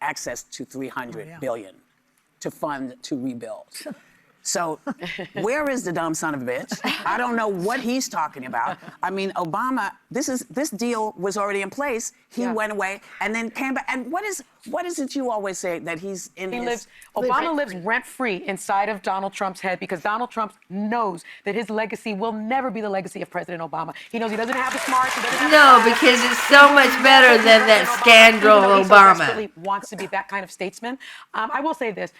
access to $300 billion to rebuild. So where is the dumb son of a bitch? I don't know what he's talking about. I mean, Obama, this deal was already in place. He went away and then came back. And what is it you always say that he's in Obama lives rent-free inside of Donald Trump's head because Donald Trump knows that his legacy will never be the legacy of President Obama. He knows he doesn't have the smarts. Because it's so much better than that scandal Obama. He desperately wants to be that kind of statesman. I will say this.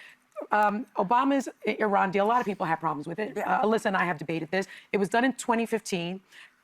Obama's Iran deal, a lot of people have problems with it. Alyssa and I have debated this. It was done in 2015.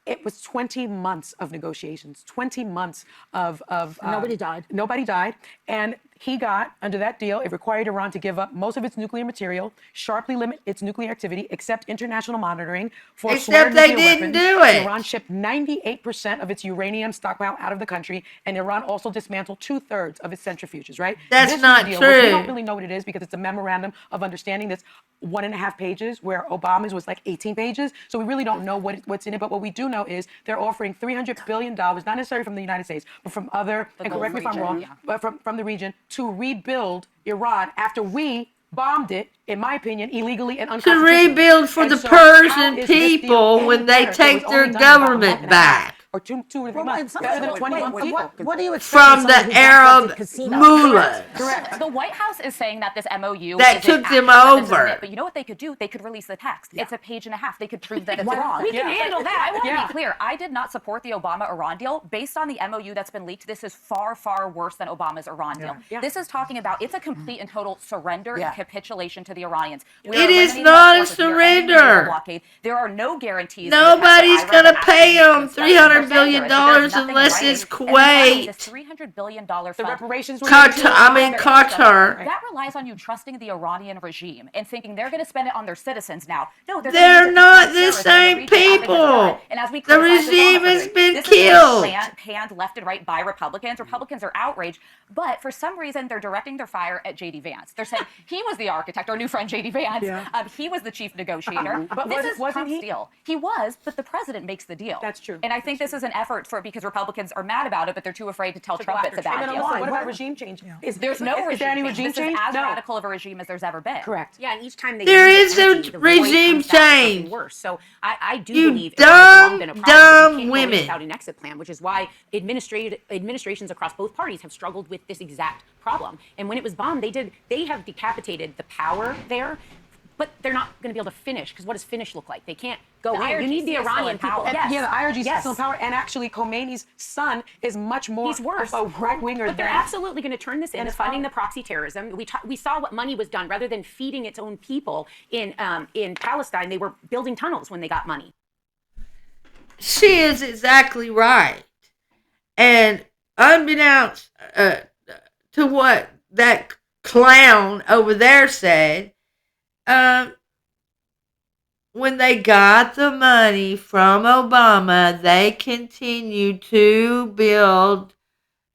It was 20 months of negotiations, 20 months of nobody died. Nobody died. And he got, under that deal, it required Iran to give up most of its nuclear material, sharply limit its nuclear activity, accept international monitoring for except they didn't do it. Iran shipped 98% of its uranium stockpile out of the country, and Iran also dismantled 2/3 of its centrifuges, right? That's not deal, true. We don't really know what it is because it's a memorandum of understanding that's 1.5 pages, where Obama's was like 18 pages. So we really don't know what's in it. But what we do know is they're offering $300 billion, not necessarily from the United States, but from other, and correct me if I'm wrong, but from the region, to rebuild Iran after we bombed it, in my opinion, illegally and unconstitutionally. To rebuild for the Persian people when they take their government back. Or two or 3 months. Better than 21 people. What do you expect from the Arab mullahs? Correct. The White House is saying that this MOU that took them over. But you know what they could do? They could release the text. It's a page and a half. They could prove that it's Why not? wrong. We can handle that. I want to Yeah. be clear. I did not support the Obama-Iran deal. Based on the MOU that's been leaked, this is far, far worse than Obama's Iran deal. Yeah. This is talking about, it's a complete and total surrender and capitulation to the Iranians. It is not a surrender. There are no guarantees. Nobody's going to pay them $300 billion unless it's Kuwait. This $300 billion fund. The reparations were Qatar. That relies on you trusting the Iranian regime and thinking they're going to spend it on their citizens now. No, they're not the same people. And as we the regime has been killed. Panned left and right by Republicans. Republicans are outraged, but for some reason they're directing their fire at J.D. Vance. They're saying he was the architect, our new friend J.D. Vance. He was the chief negotiator. But this wasn't Trump's he? Deal. He was, but the president makes the deal. That's true. And I think this is an effort because Republicans are mad about it, but they're too afraid to tell Trump it's a bad deal. What about regime change? There's no regime Is there any change. regime This change? is as No. radical of a regime as there's ever been. Correct. Yeah, and each time they There use is it, a the voice regime comes back with something change. worse. So I do You believe dumb, it's dumb been a problem. You can't go women. without an exit plan, which is why administrations across both parties have struggled with this exact problem. And when it was bombed, they have decapitated the power there. But they're not going to be able to finish, because what does finish look like? They can't go in. You need the Iranian people. Yes. Yeah, the IRGC is still in power, and actually Khomeini's son is much more He's worse. of a right-winger But they're than... absolutely going to turn this into funding the proxy terrorism. We saw what money was done. Rather than feeding its own people in Palestine, they were building tunnels when they got money. She is exactly right. And unbeknownst to what that clown over there said, when they got the money from Obama, they continued to build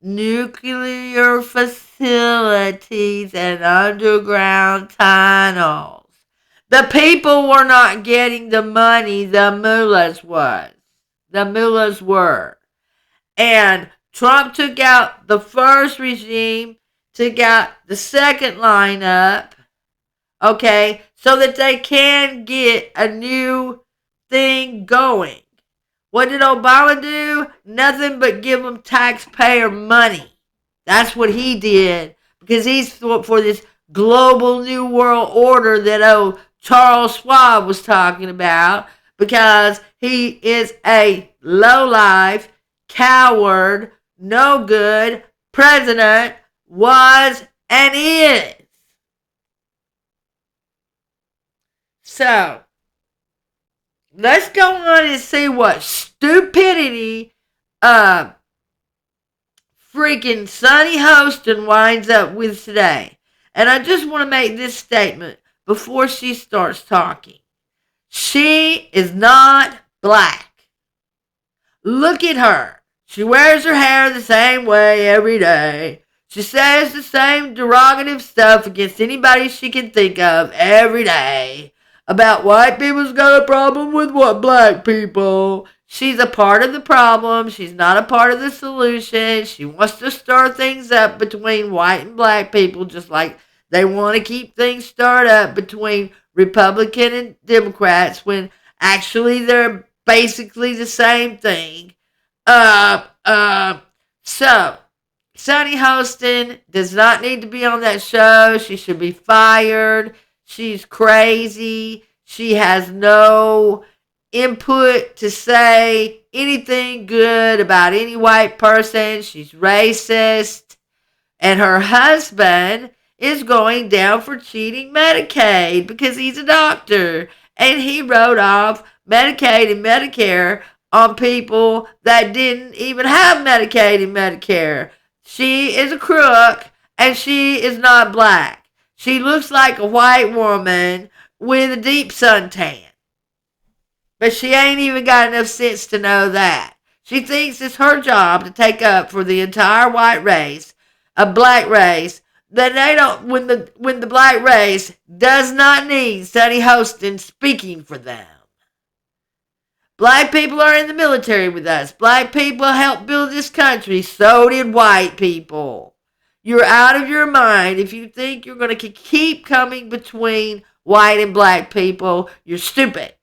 nuclear facilities and underground tunnels. The people were not getting the money, the mullahs was. The mullahs were. And Trump took out the first regime, took out the second lineup, okay, so that they can get a new thing going. What did Obama do? Nothing but give them taxpayer money. That's what he did, because he's for this global new world order that Charles Schwab was talking about, because he is a lowlife, coward, no good president, was and is. So, let's go on and see what stupidity freaking Sonny Hostin winds up with today. And I just want to make this statement before she starts talking. She is not black. Look at her. She wears her hair the same way every day. She says the same derogative stuff against anybody she can think of every day. About white people's got a problem with what black people. She's a part of the problem. She's not a part of the solution. She wants to stir things up between white and black people, just like they want to keep things stirred up between Republican and Democrats when actually they're basically the same thing. So, Sunny Hostin does not need to be on that show. She should be fired. She's crazy. She has no input to say anything good about any white person. She's racist. And her husband is going down for cheating Medicaid because he's a doctor. And he wrote off Medicaid and Medicare on people that didn't even have Medicaid and Medicare. She is a crook, and she is not black. She looks like a white woman with a deep suntan. But she ain't even got enough sense to know that. She thinks it's her job to take up for the entire white race, a black race, that they don't, when the black race does not need Sunny Hostin speaking for them. Black people are in the military with us. Black people helped build this country. So did white people. You're out of your mind if you think you're going to keep coming between white and black people. You're stupid.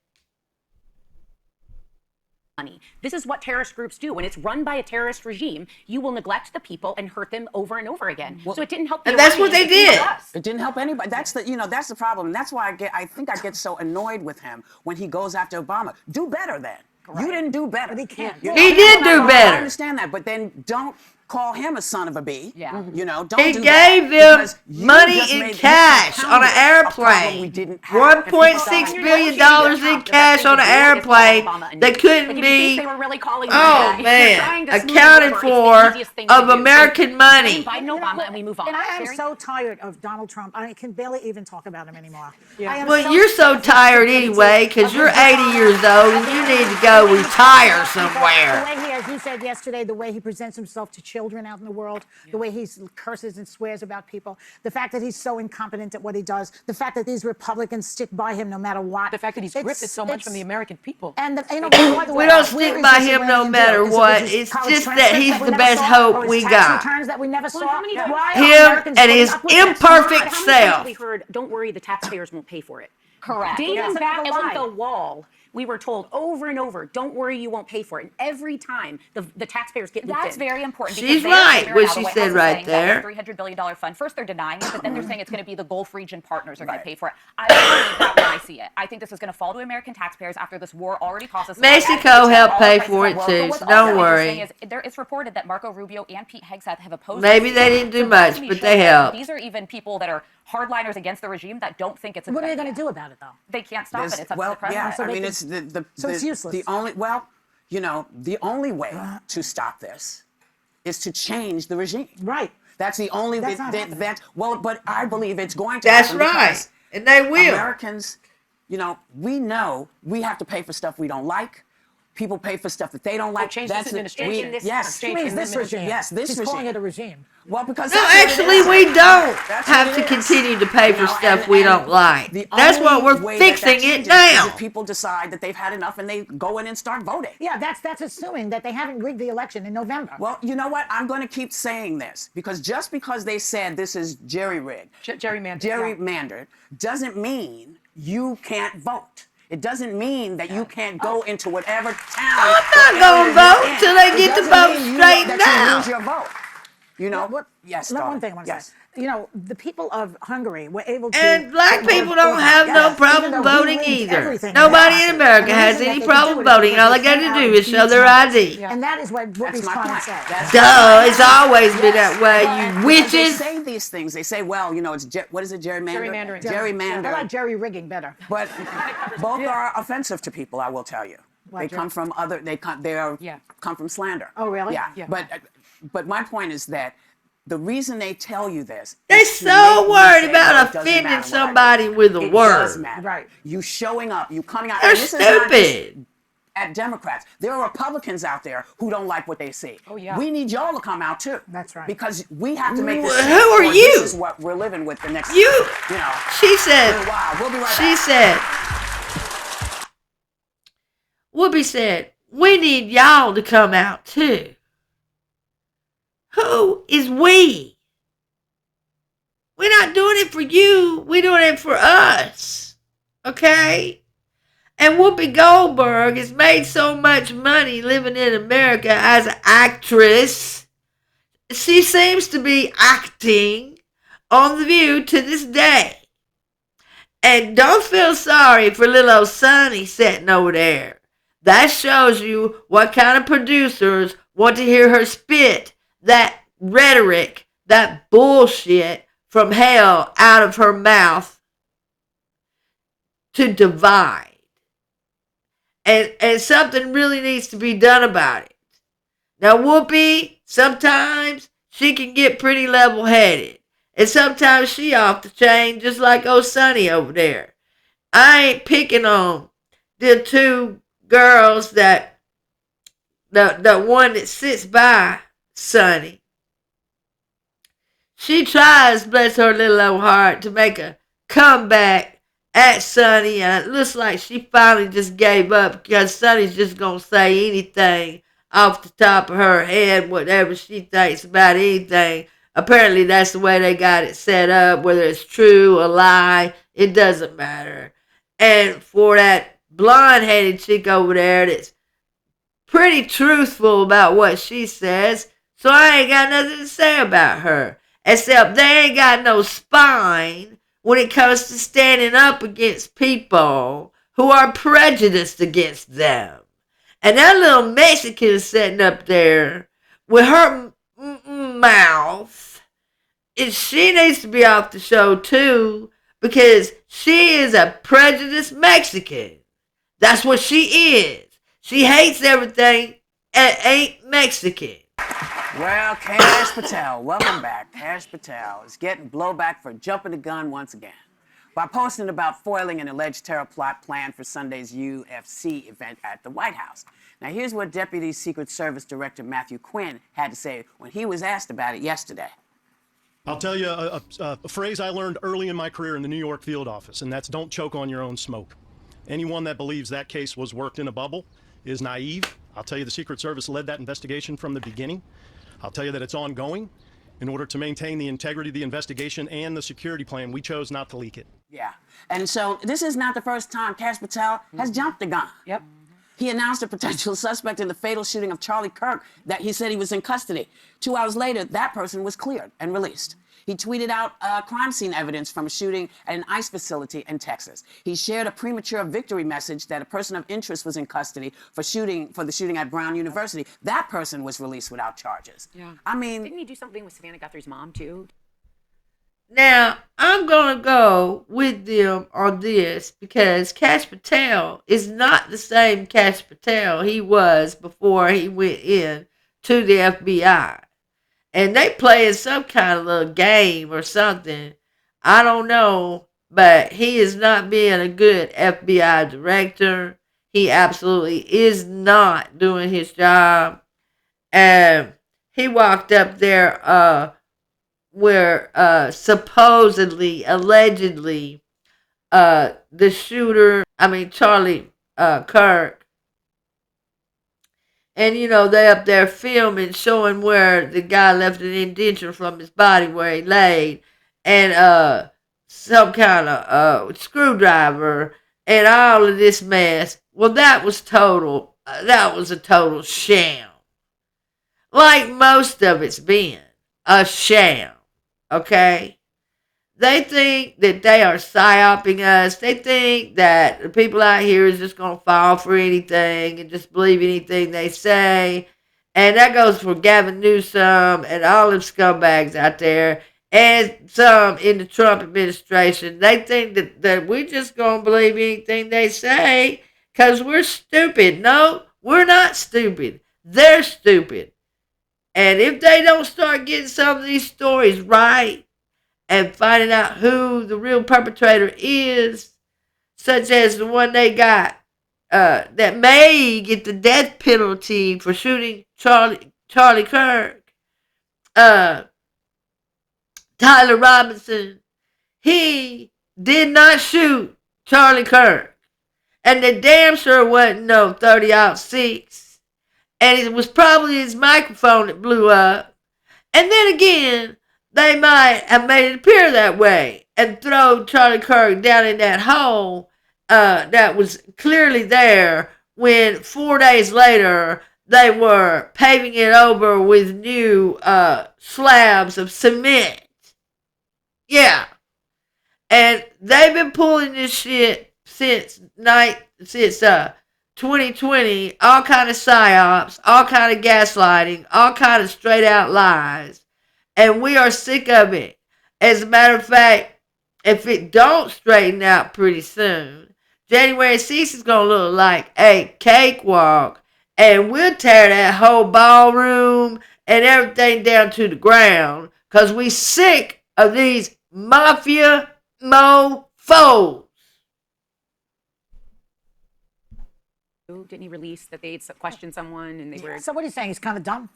This is what terrorist groups do. When it's run by a terrorist regime, you will neglect the people and hurt them over and over again. So it didn't help. And that's what they did. It didn't help anybody. That's the problem. And that's why I think I get so annoyed with him when he goes after Obama. Do better then. You didn't do better. But he can't. You He did do I better. understand that, but then don't call him a son of a bee. Yeah. You know, don't He do gave that. them Because you money just in made- you cash on an compounded a problem airplane. we didn't have. $1.6 billion in cash on an airplane that couldn't be, oh man, accounted for of American money. Biden, Obama, and we move on. And I am so tired of Donald Trump. I can barely even talk about him anymore. I am Well, you're so tired anyway because you're 80 years old and you need to go retire The somewhere. way he, as you said yesterday, the way he presents himself to children out in the world, the way he curses and swears about people, the fact that he's so incompetent at what he does, the fact that these Republicans stick by him no matter what. The fact that he's grifted so much from the American people. And by the We way, don't where stick is by this him no Iranian matter deal? Is it what. with his It's college just that transcripts he's we the never best saw, hope or his we tax got. returns that we never saw? how many times- Why are Him Americans and putting his up with this? imperfect How many times have we self. heard, don't worry, the taxpayers won't pay for it? Correct. Dating That's back another on lie. the wall, we were told over and over, don't worry, you won't pay for it. And every time, the taxpayers get looped That's in. very important. She's because they're right, figuring what out she the White said House is right saying that there. the $300 billion fund. First, they're denying it, but then they're saying it's going to be the Gulf region partners are going to pay for it. I don't believe that when I see it. I think this is going to fall to American taxpayers after this war already cost us. Mexico helped pay for it too, so don't worry. It's reported that Marco Rubio and Pete Hegseth have opposed. Maybe this. they didn't do So that much, to me but shows they that helped. These are even people that are hardliners against the regime that don't think it's a What good are they going idea. to do about it, though? They can't stop it. It's up well, to the president. yeah, So I they mean, can- it's the so it's useless. The only, well, you know, the only way to stop this is to change the regime. Right. That's the only That's not happening. well, but I believe it's going to That's happen right. because And they will. Americans, you know we have to pay for stuff we don't like. People pay for stuff that they don't like. change this administration. Yes, She means this regime. Yes, this She's regime. calling it a regime. Well, because No, that's what it actually, is. we don't That's have what to it is. continue to pay for You know, stuff and- we and don't like. the That's what only we're way fixing that it changes is now. if people decide that they've had enough and they go in and start voting. Yeah, that's assuming that they haven't rigged the election in November. Well, you know what? I'm going to keep saying this because just because they said this is jerry-rigged, gerrymandered, doesn't mean you can't vote. It doesn't mean that you can't go into whatever town. I'm not going to vote till they get the vote straightened that you out. lose your vote. You know? What? Yes, Not darling. one thing I want to Yes. say. You know, the people of Hungary were able to. And black people don't have no problem voting either. Nobody in America has any problem voting. All they got to do is show their ID. And that is what That's he's my trying point. to say. That's Duh, it's always been that way, you Because witches. They say these things. They say, well, you know, it's what is it, gerrymandering? Gerrymandering. I like jerry rigging better. But both are offensive to people, I will tell you. They come from other. They come from slander. Oh, really? Yeah. Yeah. But my point is that the reason they tell you this. They're is to so make you worried say, about "Well, it doesn't offending matter what I do." somebody with a It word. does matter. Right. You showing up. You coming out. They're and this is not just stupid. at Democrats. There are Republicans out there who don't like what they see. Oh, yeah. We need y'all to come out too. That's right. Because we have to make this. Who change, are or you? This is what we're living with the next. You. You know. She said. Wow. We'll be right She back. said. Whoopi said, we need y'all to come out too. Who is we? We're not doing it for you. We're doing it for us. Okay? And Whoopi Goldberg has made so much money living in America as an actress. She seems to be acting on The View to this day. And don't feel sorry for little old Sonny sitting over there. That shows you what kind of producers want to hear her spit that rhetoric, that bullshit from hell out of her mouth to divide. And something really needs to be done about it. Now, Whoopi, sometimes she can get pretty level-headed. And sometimes she off the chain, just like old Sonny over there. I ain't picking on the two girls that, the one that sits by Sonny. She tries, bless her little old heart, to make a comeback at Sonny, and it looks like she finally just gave up because Sonny's just going to say anything off the top of her head, whatever she thinks about anything. Apparently, that's the way they got it set up, whether it's true or lie, it doesn't matter. And for that blonde-headed chick over there that's pretty truthful about what she says, so I ain't got nothing to say about her, except they ain't got no spine when it comes to standing up against people who are prejudiced against them. And that little Mexican sitting up there with her mouth, she needs to be off the show too, because she is a prejudiced Mexican. That's what she is. She hates everything and ain't Mexican. Well, Kash Patel, welcome back. Kash Patel is getting blowback for jumping the gun once again by posting about foiling an alleged terror plot planned for Sunday's UFC event at the White House. Now, here's what Deputy Secret Service Director Matthew Quinn had to say when he was asked about it yesterday. I'll tell you a phrase I learned early in my career in the New York field office, and that's don't choke on your own smoke. Anyone that believes that case was worked in a bubble is naive. I'll tell you the Secret Service led that investigation from the beginning. I'll tell you that it's ongoing. In order to maintain the integrity of the investigation and the security plan, we chose not to leak it. Yeah. And so this is not the first time Kash Patel has jumped the gun. Yep. He announced a potential suspect in the fatal shooting of Charlie Kirk that he said he was in custody. 2 hours later, that person was cleared and released. He tweeted out crime scene evidence from a shooting at an ICE facility in Texas. He shared a premature victory message that a person of interest was in custody for the shooting at Brown University. That person was released without charges. Yeah. I mean, Didn't he do something with Savannah Guthrie's mom too? Now, I'm going to go with them on this because Kash Patel is not the same Kash Patel he was before he went in to the FBI. And they playing some kind of little game or something. I don't know, but he is not being a good FBI director. He absolutely is not doing his job. And he walked up there where supposedly, allegedly, the shooter, Charlie Kirk, and, they up there filming, showing where the guy left an indenture from his body where he laid, and some kind of screwdriver, and all of this mess. Well, that was a total sham. Like most of it's been a sham, okay? They think that they are psyoping us. They think that the people out here is just going to fall for anything and just believe anything they say. And that goes for Gavin Newsom and all them scumbags out there and some in the Trump administration. They think that we're just going to believe anything they say because we're stupid. No, we're not stupid. They're stupid. And if they don't start getting some of these stories right, and finding out who the real perpetrator is, such as the one they got that may get the death penalty for shooting Charlie Kirk, Tyler Robinson, he did not shoot Charlie Kirk. And the damn sure wasn't no 30-06. And it was probably his microphone that blew up. And then again, they might have made it appear that way and throw Charlie Kirk down in that hole that was clearly there when 4 days later they were paving it over with new slabs of cement. Yeah. And they've been pulling this shit since 2020, all kind of psyops, all kind of gaslighting, all kind of straight out lies. And we are sick of it. As a matter of fact, if it don't straighten out pretty soon, January 6th is going to look like a cakewalk. And we'll tear that whole ballroom and everything down to the ground because we sick of these mafia mofos. Didn't he release that they questioned someone and they were? So what are you saying? He's kind of dumb?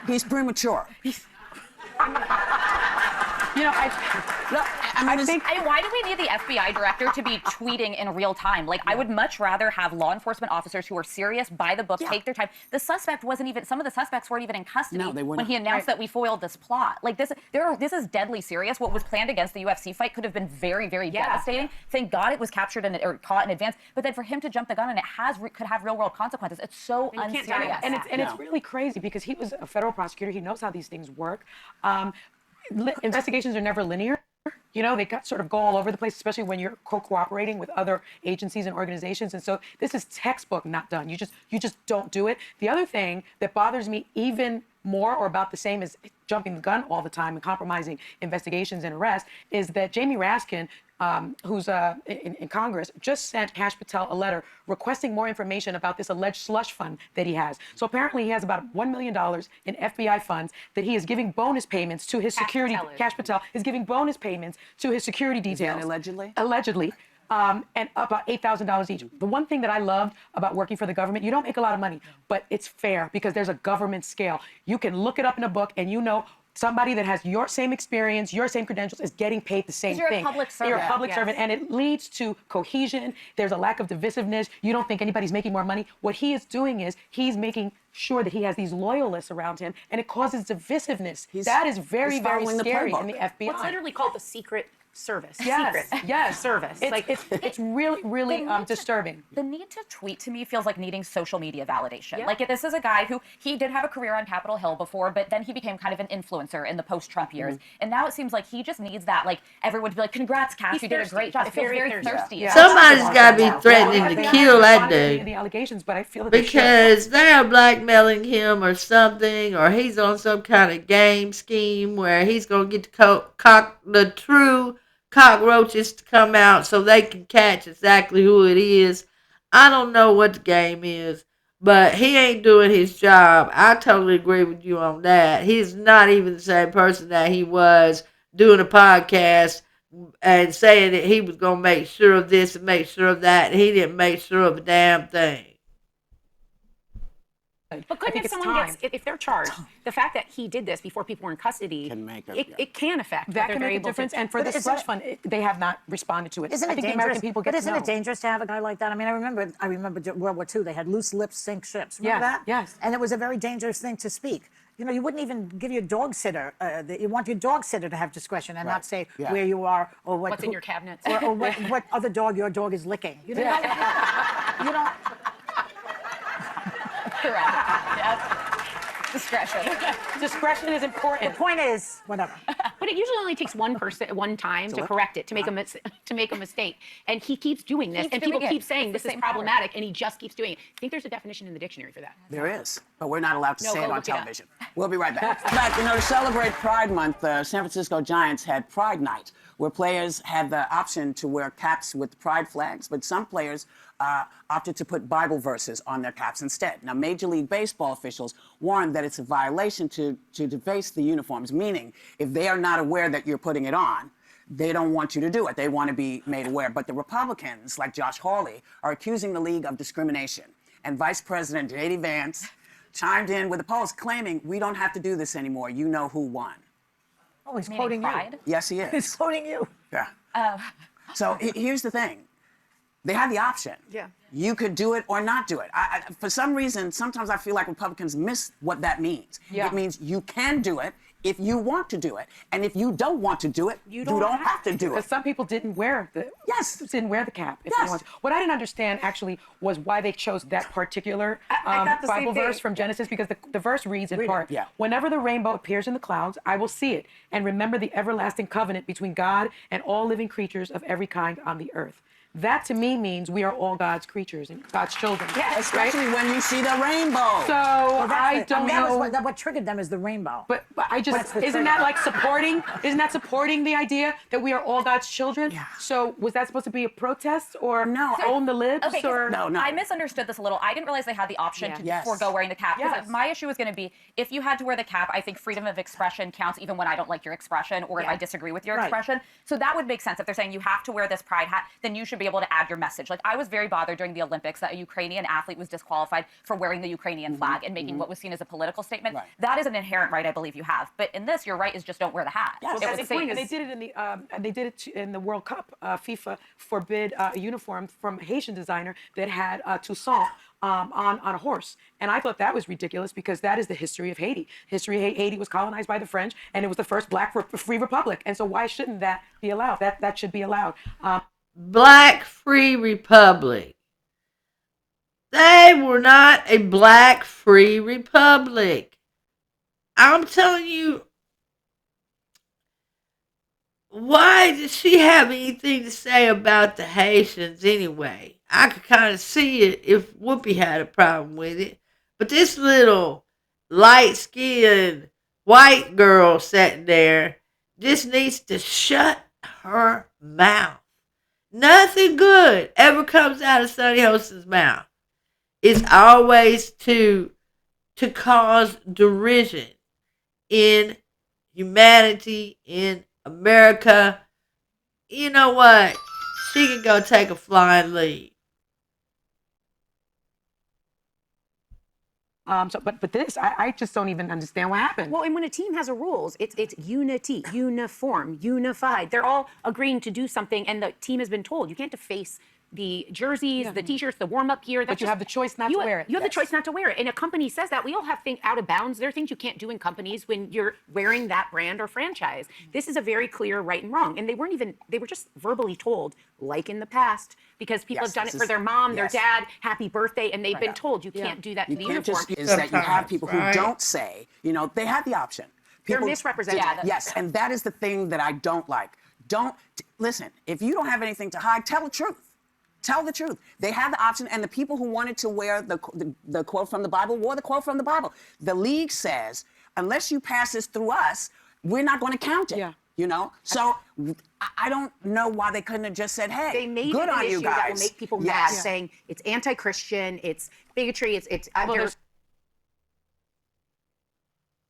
He's premature. You know, I think. And why do we need the FBI director to be tweeting in real time? Like, I would much rather have law enforcement officers who are serious, by the book, take their time. The suspect wasn't even, some of the suspects weren't even in custody when he announced that we foiled this plot. Like, this is deadly serious. What was planned against the UFC fight could have been very, very devastating. Thank God it was captured or caught in advance. But then for him to jump the gun and it could have real world consequences. It's so unserious. And it's really crazy because he was a federal prosecutor. He knows how these things work. Investigations are never linear. You know, they sort of go all over the place, especially when you're cooperating with other agencies and organizations. And so this is textbook not done. You just don't do it. The other thing that bothers me even more or about the same as jumping the gun all the time and compromising investigations and arrests is that Jamie Raskin, who's in Congress, just sent Kash Patel a letter requesting more information about this alleged slush fund that he has. So apparently he has about $1 million in FBI funds that he is giving bonus payments to his security. Kash Patel is giving bonus payments to his security details. Allegedly? Allegedly. And about $8,000 each. The one thing that I loved about working for the government, you don't make a lot of money, but it's fair because there's a government scale. You can look it up in a book and you know somebody that has your same experience, your same credentials is getting paid the same thing. You're a public servant. You're a public servant, and it leads to cohesion. There's a lack of divisiveness. You don't think anybody's making more money. What he is doing is he's making sure that he has these loyalists around him, and it causes divisiveness. That is very, very scary in the FBI. Well, it's literally called the Secret Service. Yes, Secret yes. Service. It's really, really disturbing. The need to tweet to me feels like needing social media validation. Like, this is a guy who, he did have a career on Capitol Hill before, but then he became kind of an influencer in the post-Trump years. And now it seems like he just needs that, like, everyone to be like, congrats, Cash, you did a great job. It feels very thirsty. Yeah. Somebody's got to be threatening to kill that dude. The allegations, but I feel that because they are blackmailing him or something, or he's on some kind of game scheme where he's going to get the true cockroaches to come out so they can catch exactly who it is. I don't know what the game is, but he ain't doing his job. I totally agree with you on that. He's not even the same person that he was doing a podcast and saying that he was going to make sure of this and make sure of that. And he didn't make sure of a damn thing. But couldn't if someone gets, if they're charged, the fact that he did this before people were in custody, it can affect that can make a difference. And for the slush fund, they have not responded to it. Isn't I it think dangerous? the American people get But isn't to it dangerous to have a guy like that? I mean, I remember World War II. They had loose lips sink ships. Remember that? Yes. And it was a very dangerous thing to speak. You know, you wouldn't even give your dog sitter. You want your dog sitter to have discretion and not say where you are or what's in your cabinets or what other dog your dog is licking. You know, you don't. Correct. Yes. Discretion. Discretion is important. The point is, whatever. But it usually only takes one person one time to correct it, to make a mistake. And he keeps doing this, and people keep saying this is problematic, and he just keeps doing it. I think there's a definition in the dictionary for that. There is, but we're not allowed to say it on television. We'll be right back. But, you know, to celebrate Pride Month, the San Francisco Giants had Pride Night, where players had the option to wear caps with pride flags, but some players opted to put Bible verses on their caps instead. Now, Major League Baseball officials warned that it's a violation to deface the uniforms, meaning if they are not aware that you're putting it on, they don't want you to do it. They want to be made aware. But the Republicans, like Josh Hawley, are accusing the league of discrimination. And Vice President J.D. Vance chimed in with a post claiming, we don't have to do this anymore. You know who won. Oh, he's quoting you. Yes, he is. He's quoting you. Yeah. So here's the thing. They had the option. Yeah. You could do it or not do it. For some reason, sometimes I feel like Republicans miss what that means. Yeah. It means you can do it if you want to do it, and if you don't want to do it, you don't have to do Because it. some people didn't wear the didn't wear the cap. If Yes. they wanted. What I didn't understand actually was why they chose that particular I thought the same Bible thing. verse from Genesis, because the verse reads in part, Yeah. whenever the rainbow appears in the clouds, I will see it and remember the everlasting covenant between God and all living creatures of every kind on the earth. That to me means we are all God's creatures and God's children. Yeah, especially when you see the rainbow. So I don't know. What triggered them is the rainbow. But I just, isn't that like supporting, the idea that we are all God's children? Yeah. So was that supposed to be a protest or No, to own the libs? Okay, or? No. I misunderstood this a little. I didn't realize they had the option to Yes. forego wearing the cap. Because Yes. my issue was going to be, if you had to wear the cap, I think freedom of expression counts even when I don't like your expression or if I disagree with your expression. So that would make sense. If they're saying you have to wear this pride hat, then you should be able to add your message. Like, I was very bothered during the Olympics that a Ukrainian athlete was disqualified for wearing the Ukrainian flag and making what was seen as a political statement. Right. That is an inherent right I believe you have. But in this, your right is just don't wear the hat. Yes. It Well, was That's the the same. point. And they did it in the in the World Cup. FIFA forbid a uniform from a Haitian designer that had Toussaint on a horse, and I thought that was ridiculous because that is the history of Haiti. Haiti was colonized by the French, and it was the first Black free republic. And so why shouldn't that be allowed? That should be allowed. Black free republic. They were not a black free republic. I'm telling you, why does she have anything to say about the Haitians anyway? I could kind of see it if Whoopi had a problem with it. But this little light-skinned white girl sitting there just needs to shut her mouth. Nothing good ever comes out of Sonny Hostin's mouth. It's always to cause derision in humanity, in America. You know what? She can go take a flying leave. But this, I just don't even understand what happened. Well, and when a team has a rules, it's unity, uniform, unified. They're all agreeing to do something, and the team has been told you can't deface the jerseys, the t-shirts, the warm-up gear. But you have the choice not to wear it. You have the choice not to wear it. And a company says that. We all have things out of bounds. There are things you can't do in companies when you're wearing that brand or franchise. This is a very clear right and wrong. And they were just verbally told, like in the past, because people have done it for their mom, their dad, happy birthday, and they've been told you can't do that to the You can't uniform. just, is that you have people who Right. don't say, they had the option. They're People, misrepresented. Yes, and that is the thing that I don't like. Listen, if you don't have anything to hide, tell the truth. Tell the truth. They had the option, and the people who wanted to wear the quote from the Bible wore the quote from the Bible. The league says, unless you pass this through us, we're not going to count it. Yeah. So I don't know why they couldn't have just said, hey, They made good it an on you issue that will guys. make people mad, saying it's anti-Christian, it's bigotry, it's. Well, there's